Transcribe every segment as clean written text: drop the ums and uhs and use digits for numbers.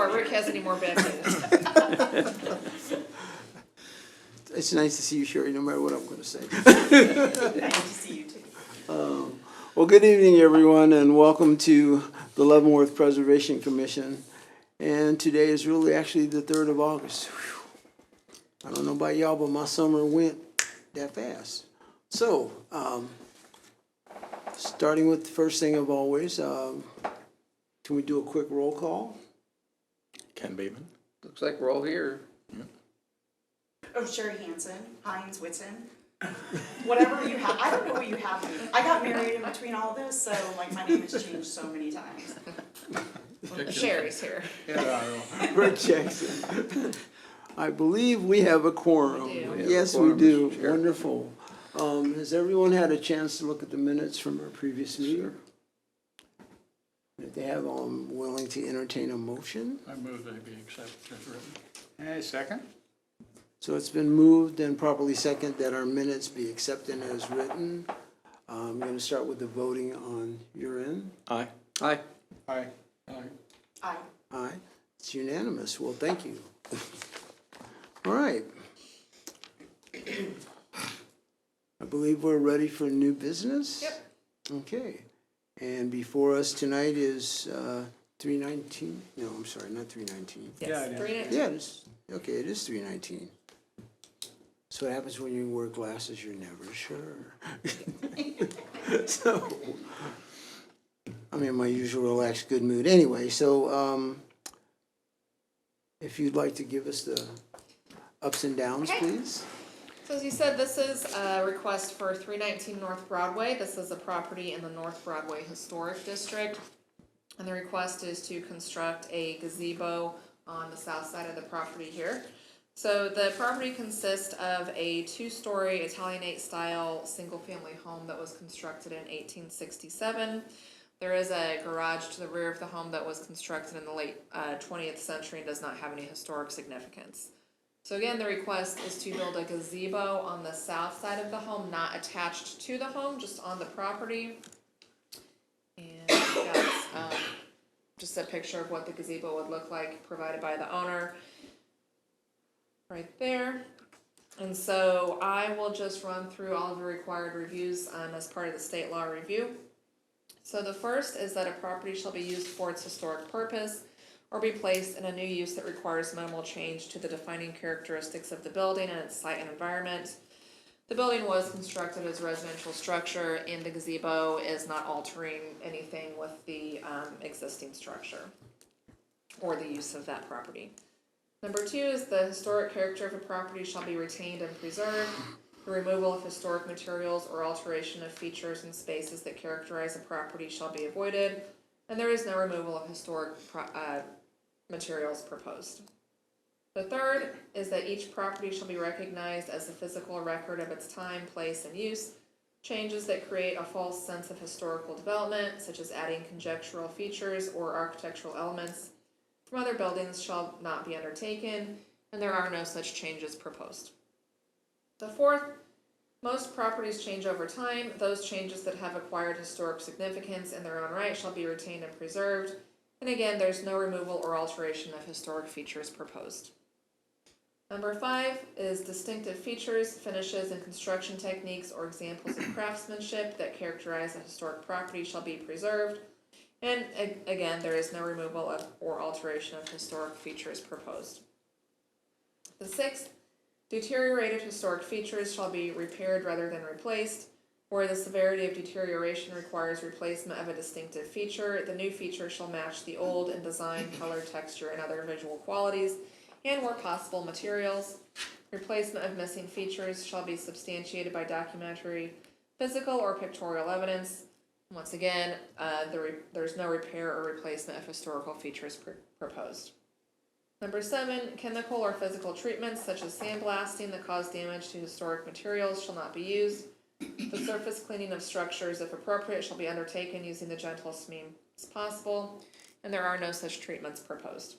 before Rick has any more bad news. It's nice to see you, Sherry, no matter what I'm gonna say. Nice to see you too. Well, good evening, everyone, and welcome to the Leavenworth Preservation Commission. And today is really actually the 3rd of August. Whew. I don't know about y'all, but my summer went that fast. So, starting with the first thing of always, can we do a quick roll call? Ken Bateman. Looks like we're all here. Oh, Sherry Hansen, Heinz Whitson, whatever you have. I don't know what you have. I got married in between all this, so like my name has changed so many times. Sherry's here. Rick Jackson. I believe we have a quorum. We do. We have a Yes, we quorum, do. Mr. Chair. Wonderful. Has everyone had a chance to look at the minutes from our previous meeting? If they have, I'm willing to entertain a motion. I move they be accepted as written. Second. So it's been moved and properly second that our minutes be accepted as written. I'm going to start with the voting on your end. Aye. Aye. Aye. Aye. Aye. Aye. It's unanimous. Well, thank you. All right. I believe we're ready for new business. Yep. Okay. And before us tonight is 319. No, I'm sorry, not 319. Yes, Yeah, it is. 319. Yeah, it is. Okay, it is 319. So what happens when you wear glasses, you're never sure. So, I'm in my usual relaxed, good mood. Anyway, so if you'd like to give us the ups and downs, Okay. please. So as you said, this is a request for 319 North Broadway. This is a property in the North Broadway Historic District. And the request is to construct a gazebo on the south side of the property here. So the property consists of a 2-story Italianate-style single-family home that was constructed in 1867. There is a garage to the rear of the home that was constructed in the late 20th century and does not have any historic significance. So again, the request is to build a gazebo on the south side of the home, not attached to the home, just on the property. And we've got just a picture of what the gazebo would look like provided by the owner right there. And so I will just run through all of the required reviews as part of the state law review. So the first is that a property shall be used for its historic purpose or be placed in a new use that requires minimal change to the defining characteristics of the building and its site and environment. The building was constructed as a residential structure and the gazebo is not altering anything with the existing structure or the use of that property. Number 2 is the historic character of a property shall be retained and preserved. The removal of historic materials or alteration of features and spaces that characterize a property shall be avoided, and there is no removal of historic materials proposed. The third is that each property shall be recognized as a physical record of its time, place, and use. Changes that create a false sense of historical development, such as adding conjectural features or architectural elements from other buildings, shall not be undertaken, and there are no such changes proposed. The fourth, most properties change over time. Those changes that have acquired historic significance in their own right shall be retained and preserved. And again, there's no removal or alteration of historic features proposed. Number 5 is distinctive features, finishes, and construction techniques or examples of craftsmanship that characterize a historic property shall be preserved. And again, there is no removal of or alteration of historic features proposed. The 6th, deteriorated historic features shall be repaired rather than replaced. Where the severity of deterioration requires replacement of a distinctive feature, the new feature shall match the old in design, color, texture, and other visual qualities, and where possible, materials. Replacement of missing features shall be substantiated by documentary, physical, or pictorial evidence. Once again, there's no repair or replacement of historical features proposed. Number 7, chemical or physical treatments such as sandblasting that cause damage to historic materials shall not be used. The surface cleaning of structures, if appropriate, shall be undertaken using the gentlest means possible, and there are no such treatments proposed.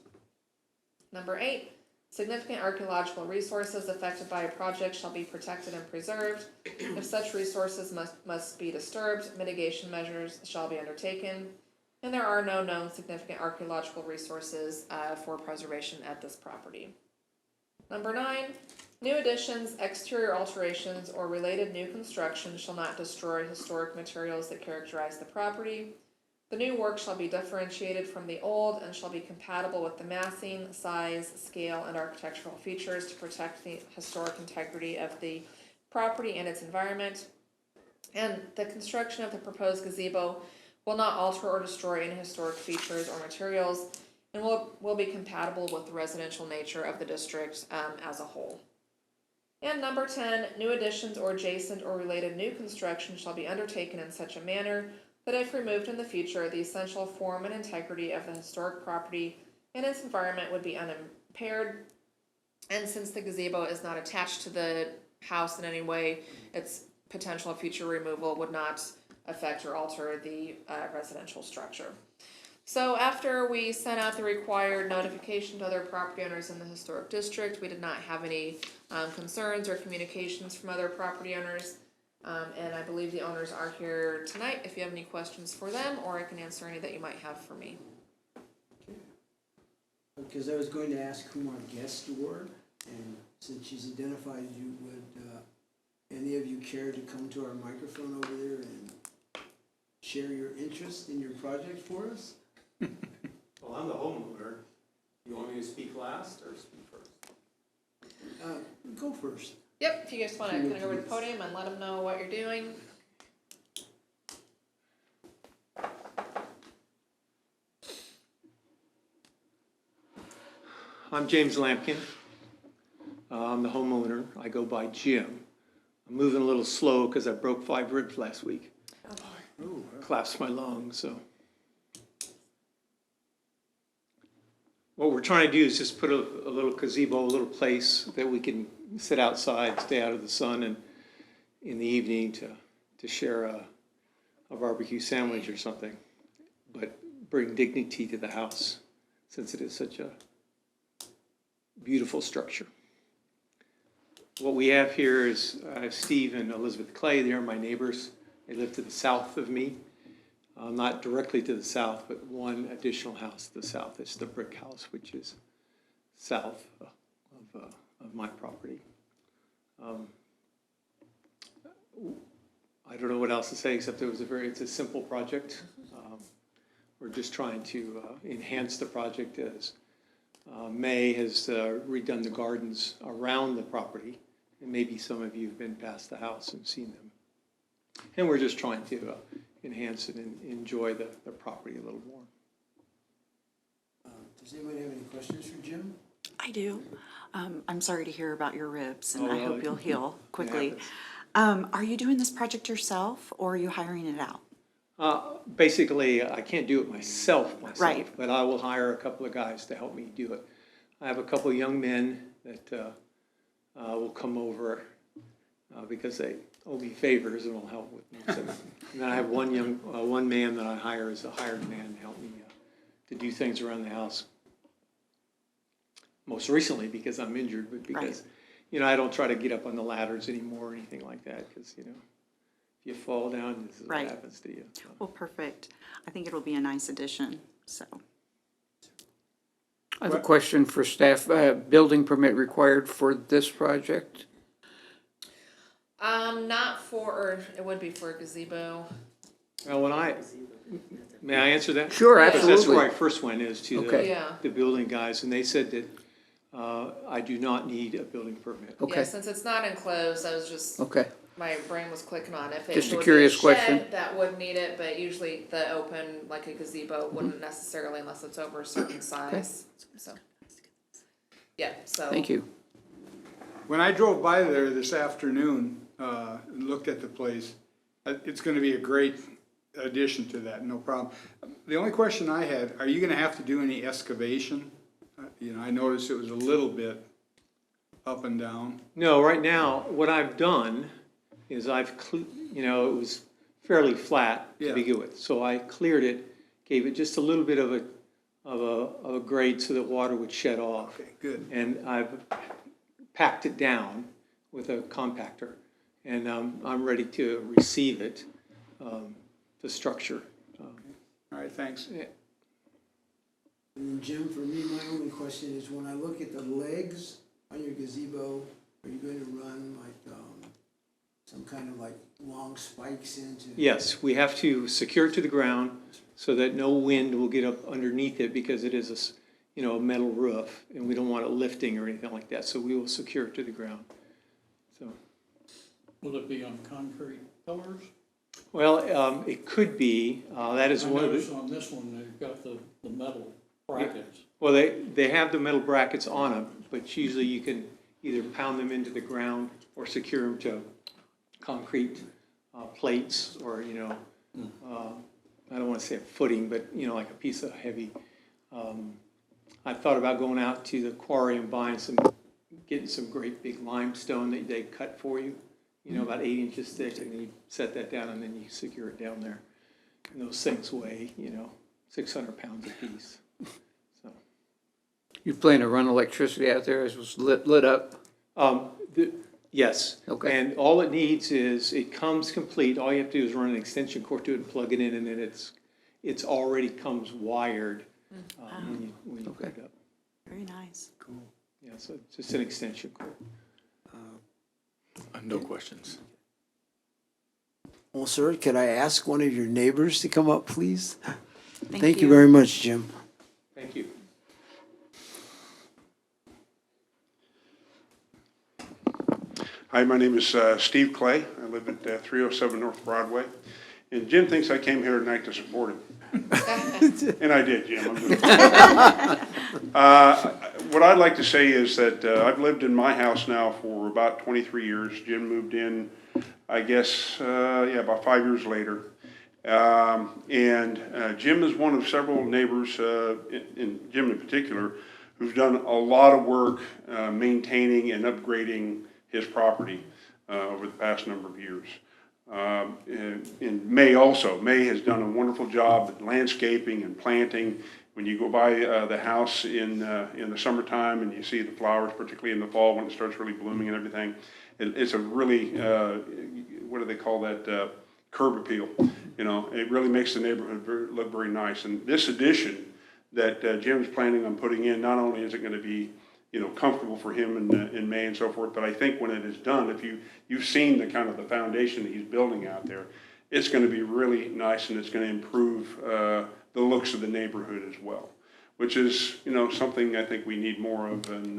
Number 8, significant archaeological resources affected by a project shall be protected and preserved. If such resources must be disturbed, mitigation measures shall be undertaken. and there are no known significant archaeological resources for preservation at this property. Number 9, new additions, exterior alterations, or related new construction shall not destroy historic materials that characterize the property. The new work shall be differentiated from the old and shall be compatible with the massing, size, scale, and architectural features to protect the historic integrity of the property and its environment. And the construction of the proposed gazebo will not alter or destroy any historic features or materials and will be compatible with the residential nature of the district as a whole. And number 10, new additions or adjacent or related new construction shall be undertaken in such a manner that if removed in the future, the essential form and integrity of the historic property and its environment would be unimpaired. And since the gazebo is not attached to the house in any way, its potential future removal would not affect or alter the residential structure. So after we sent out the required notification to other property owners in the historic district, we did not have any concerns or communications from other property owners. And I believe the owners are here tonight if you have any questions for them, or I can answer any that you might have for me. Because I was going to ask who our guests were, and since she's identified you, would any of you care to come to our microphone over there and share your interest in your project for us? Well, I'm the homeowner. You want me to speak last or speak first? Go first. Yep, if you guys want to kind of go over to the podium and let them know what you're doing. I'm James Lampkin. I'm the homeowner. I go by Jim. I'm moving a little slow because I broke 5 ribs last week. Collapsed my lungs, so. What we're trying to do is just put a little gazebo, a little place that we can sit outside, stay out of the sun, and in the evening to share a barbecue sandwich or something, but bring dignity to the house since it is such a beautiful structure. What we have here is I have Steve and Elizabeth Clay. They're my neighbors. They live to the south of me. Not directly to the south, but one additional house to the south. It's the brick house, which is south of my property. I don't know what else to say except it's a simple project. We're just trying to enhance the project as May has redone the gardens around the property, and maybe some of you have been past the house and seen them. And we're just trying to enhance it and enjoy the property a little more. Does anybody have any questions for Jim? I do. I'm sorry to hear about your ribs, and Oh, I well, hope you'll heal quickly. happens. Are you doing this project yourself, or are you hiring it out? Basically, I can't do it myself, Right. but I will hire a couple of guys to help me do it. I have a couple of young men that will come over because they owe me favors and will help with me. So, and then I have one man that I hire as a hired man to help me to do things around the house. Most recently because I'm injured, but because, I don't try to get up on the ladders anymore or anything like that because, if you fall down, this is what happens to you. So. Well, perfect. I think it'll be a nice addition, so. I have a question for staff. Building permit required for this project? Not for, or it would be for a gazebo. Well, may I answer that? Sure, Yeah. Because that's where I absolutely. first went is to Okay. Yeah. the building guys, and they said that I do not need a building permit. Yeah, Okay, since it's not enclosed, I was just, okay. my brain was clicking on if it Just a would be curious shed, question. that would need it, but usually the open, like a gazebo, wouldn't necessarily unless it's over a certain size, so. Yeah, so. Thank you. When I drove by there this afternoon, and looked at the place, it's gonna be a great addition to that, no problem. The only question I had, are you gonna have to do any excavation? I noticed it was a little bit up and down. No, right now, what I've done is it was fairly flat to Yeah. begin with. So I cleared it, gave it just a little bit of a grade so that water would shed off. Okay, good. And I've packed it down with a compactor. And I'm ready to receive it, the structure. All right, thanks. And Jim, for me, my only question is, when I look at the legs on your gazebo, are you going to run like, some kind of like long spikes into? Yes, we have to secure it to the ground so that no wind will get up underneath it because it is a metal roof, and we don't want it lifting or anything like that, so we will secure it to the ground. So, Will it be on concrete pillars? well, it could be, that is I one of noticed the, on this one, they've got the metal brackets. well, they have the metal brackets on them, but usually you can either pound them into the ground or secure them to concrete plates, or, I don't want to say a footing, but, like a piece of heavy. I thought about going out to the quarry and getting some great big limestone that they cut for you, about 8 inches thick, and then you set that down and then you secure it down there. And those things weigh, 600 pounds apiece. So, You plan to run electricity out there as it's lit up? yes. Okay. And all it needs is, it comes complete. All you have to do is run an extension cord to it and plug it in, and then it's already comes wired when you put it up. Very nice. Yeah, so it's just an extension cord. No questions. Well, sir, could I ask one of your neighbors to come up, please? Thank you very much, Jim. Thank you. Hi, my name is Steve Clay. I live at 307 North Broadway. And Jim thinks I came here tonight to support him. And I did, Jim. I'm good. What I'd like to say is that I've lived in my house now for about 23 years. Jim moved in, I guess, about 5 years later. Jim is one of several neighbors, and Jim in particular, who's done a lot of work maintaining and upgrading his property over the past number of years. And May has done a wonderful job at landscaping and planting. When you go by the house in the summertime and you see the flowers, particularly in the fall when it starts really blooming and everything, it's a really, what do they call that, curb appeal. It really makes the neighborhood look very nice. And this addition that Jim's planning on putting in, not only is it going to be comfortable for him in May and so forth, but I think when it is done, if you've seen the kind of the foundation that he's building out there, it's going to be really nice, and it's going to improve the looks of the neighborhood as well, which is something I think we need more of in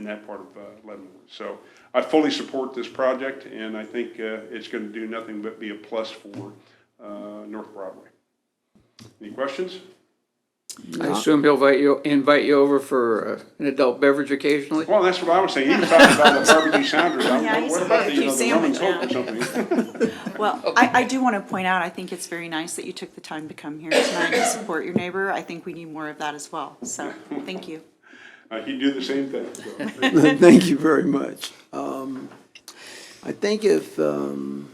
that part of Leavenworth. So I fully support this project, and I think it's going to do nothing but be a plus for North Broadway. Any questions? I assume he'll invite you over for an adult beverage occasionally? Well, that's what I was saying. You were talking about the barbecue sandwich. Yeah, he's What about a barbecue the rum and sandwich coke or something? Well, I do want to point out, I think it's very nice that you took the time to come here tonight to support your neighbor. I think we need more of that as well. So, thank you. He'd do the same thing. So. Thank you very much. I think if no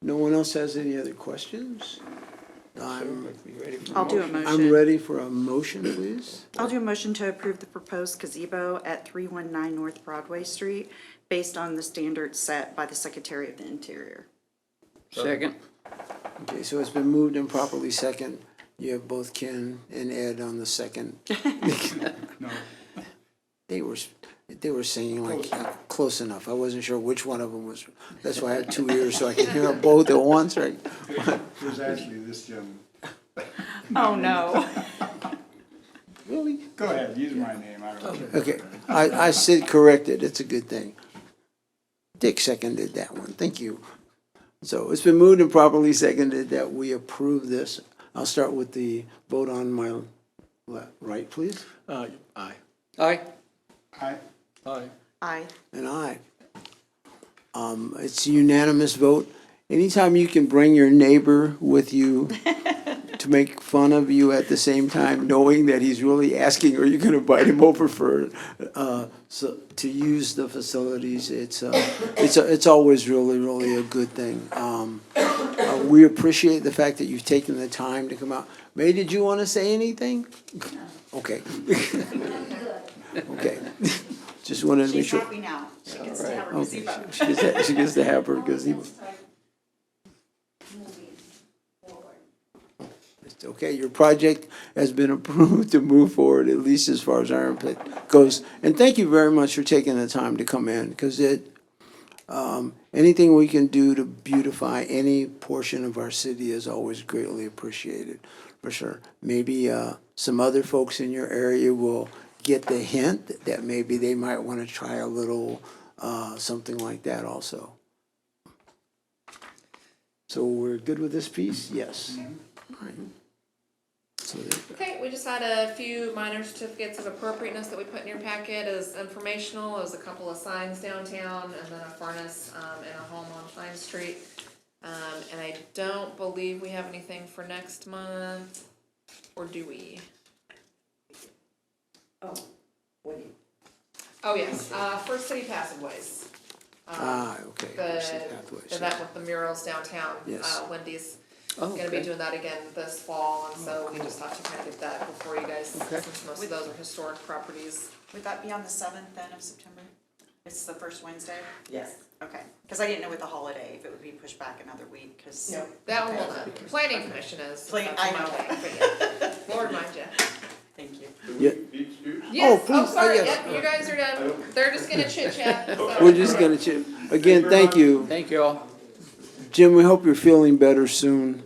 one else has any other questions, I'll do a I'm motion. ready for a motion, please. I'll do a motion to approve the proposed gazebo at 319 North Broadway Street based on the standards set by the Secretary of the Interior. Second? Okay, so it's been moved and properly second. You have both Ken and Ed on the second. No. They were singing like close enough. I wasn't sure which one of them was. That's why I had 2 ears, so I could hear them both at once, right? It was actually this gentleman. Oh, no. Really? Go ahead, use my name. I don't know. Okay, I said corrected. It's a good thing. Dick seconded that one. Thank you. So it's been moved and properly seconded that we approve this. I'll start with the vote on my right, please. Aye. Aye. Aye. Aye. Aye. And aye. It's a unanimous vote. Anytime you can bring your neighbor with you to make fun of you at the same time, knowing that he's really asking, are you gonna invite him over for, to use the facilities, it's always really, really a good thing. We appreciate the fact that you've taken the time to come out. May, did you wanna say anything? Okay. Okay. Just wanted to make She's sure. happy now. She gets to have her Okay, gazebo. she gets to have her gazebo. It's okay. okay? Your project has been approved to move forward, at least as far as our input goes. And thank you very much for taking the time to come in, because anything we can do to beautify any portion of our city is always greatly appreciated, for sure. Maybe some other folks in your area will get the hint that maybe they might want to try a little something like that also. So we're good with this piece? Yes. All right. So there- Okay, we just had a few minor certificates of appropriateness that we put in your packet as informational. It was a couple of signs downtown and then a furnace in a home on Pine Street. And I don't believe we have anything for next month, or do we? Oh, what do you? Oh, yes, First City Passageways. okay. The City Pathways. event with the murals downtown. Yes. Wendy's Oh, gonna be okay. doing that again this fall, and so we just thought to kind of get that before you guys, Okay. since most of those are historic properties. Would that be on the 7th then of September? It's the first Wednesday? Yes. Okay, because I didn't know with the holiday if it would be pushed back another week, because. No. That one will not. Planning Commission is. that's I my know. thing, but yeah. Lord mind you. Thank you. Yeah. Yes, please, sorry, yes. yep, you guys are done. They're just gonna chit chat. We're just gonna chip. Again, thank you. Thank you all. Jim, we hope you're feeling better soon.